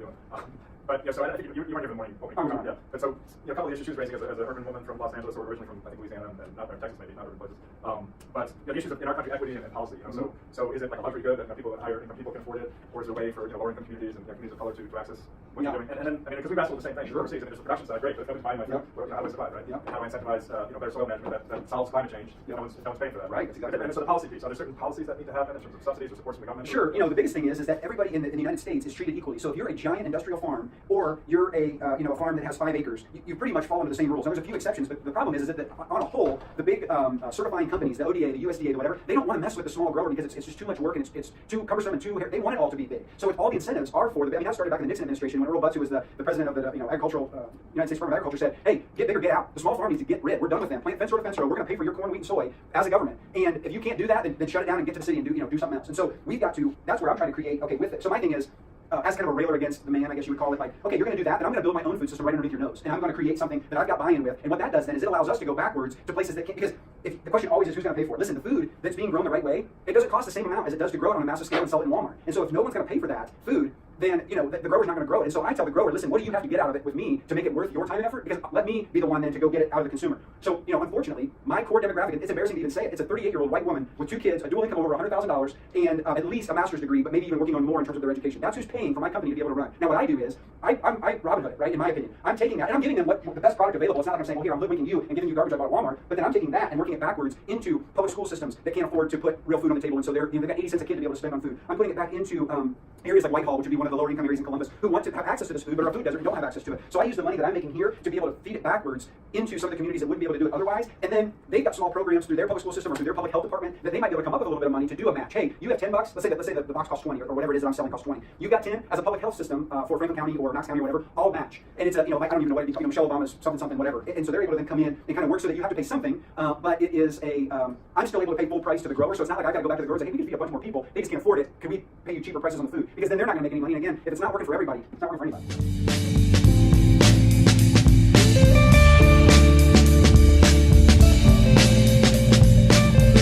doing. But yeah, so I think you weren't given the morning opening. Yeah. But so a couple of issues she was raising as an urban woman from Los Angeles, or originally from I think Louisiana and not Texas, maybe not urban places. But the issues in our country, equity and policy. So is it like a luxury good that people that higher income people can afford it, or is there a way for lower income communities and communities of color to access what you're doing? And then because we wrestle with the same thing overseas, and there's the production side, great, but if nobody's buying my food, how do I survive, right? And how do I incentivize better soil management that solves climate change? No one's paying for that, right? That's exactly and so the policy piece. Are there certain policies that need to happen in terms of subsidies or supports from the government? Sure. The biggest thing is that everybody in the United States is treated equally. So if you're a giant industrial farm, or you're a farm that has 5 acres, you pretty much fall into the same rules. Now, there's a few exceptions, but the problem is that on a whole, the big certifying companies, the ODA, the USDA, the whatever, they don't want to mess with the small grower because it's just too much work and it's too cumbersome and they want it all to be big. So all the incentives are for the. That started back in the Nixon administration when Earl Butz, who was the president of the agricultural United States Department of Agriculture, said, "Hey, get big or get out. The small farm needs to get rid. We're done with them. Plant fence row to fence row. We're going to pay for your corn, wheat, and soy as a government. And if you can't do that, then shut it down and get to the city and do something else." And so we've got to. That's where I'm trying to create. Okay, with it. So my thing is. As kind of a railer against the man, I guess you would call it, like, okay, you're going to do that, then I'm going to build my own food system right underneath your nose, and I'm going to create something that I've got buy-in with. And what that does then is it allows us to go backwards to places that can't, because if the question always is who's going to pay for it. Listen, the food that's being grown the right way, it doesn't cost the same amount as it does to grow it on a massive scale and sell it in Walmart. And so if no one's going to pay for that food, then the grower's not going to grow it. And so I tell the grower, listen, what do you have to get out of it with me to make it worth your time and effort? Because let me be the one then to go get it out of the consumer. So unfortunately, my core demographic, it's embarrassing to even say it, it's a 38-year-old white woman with 2 kids, a dual income over $100,000, and at least a master's degree, but maybe even working on more in terms of their education. That's who's paying for my company to be able to run. Now what I do is, I Robin Hood it, right, in my opinion. I'm taking that, and I'm giving them the best product available. It's not like I'm saying, well, here, I'm hoodwinking you and giving you garbage I bought at Walmart, but then I'm taking that and working it backwards into public school systems that can't afford to put real food on the table, and so they've got 80 cents a kid to be able to spend on food. I'm putting it back into areas like Whitehall, which would be one of the lower income areas in Columbus, who want to have access to this food, but are a food desert and don't have access to it. So I use the money that I'm making here to be able to feed it backwards into some of the communities that wouldn't be able to do it otherwise, and then they've got small programs through their public school system or through their public health department that they might be able to come up with a little bit of money to do a match. Hey, you have $10. Let's say that the box costs 20 or whatever it is that I'm selling costs 20. You got 10 as a public health system for Franklin County or Knox County or whatever. I'll match, and it's a I don't even know what it'd be. Michelle Obama's something whatever, and so they're able to then come in and kind of work so that you have to pay something, but it is I'm still able to pay full price to the grower. So it's not like I got to go back to the grower and say, hey, we can feed a bunch more people. They just can't afford it. Can we pay you cheaper prices on the food? Because then they're not going to make any money. And again, if it's not working for everybody, it's not working for anybody.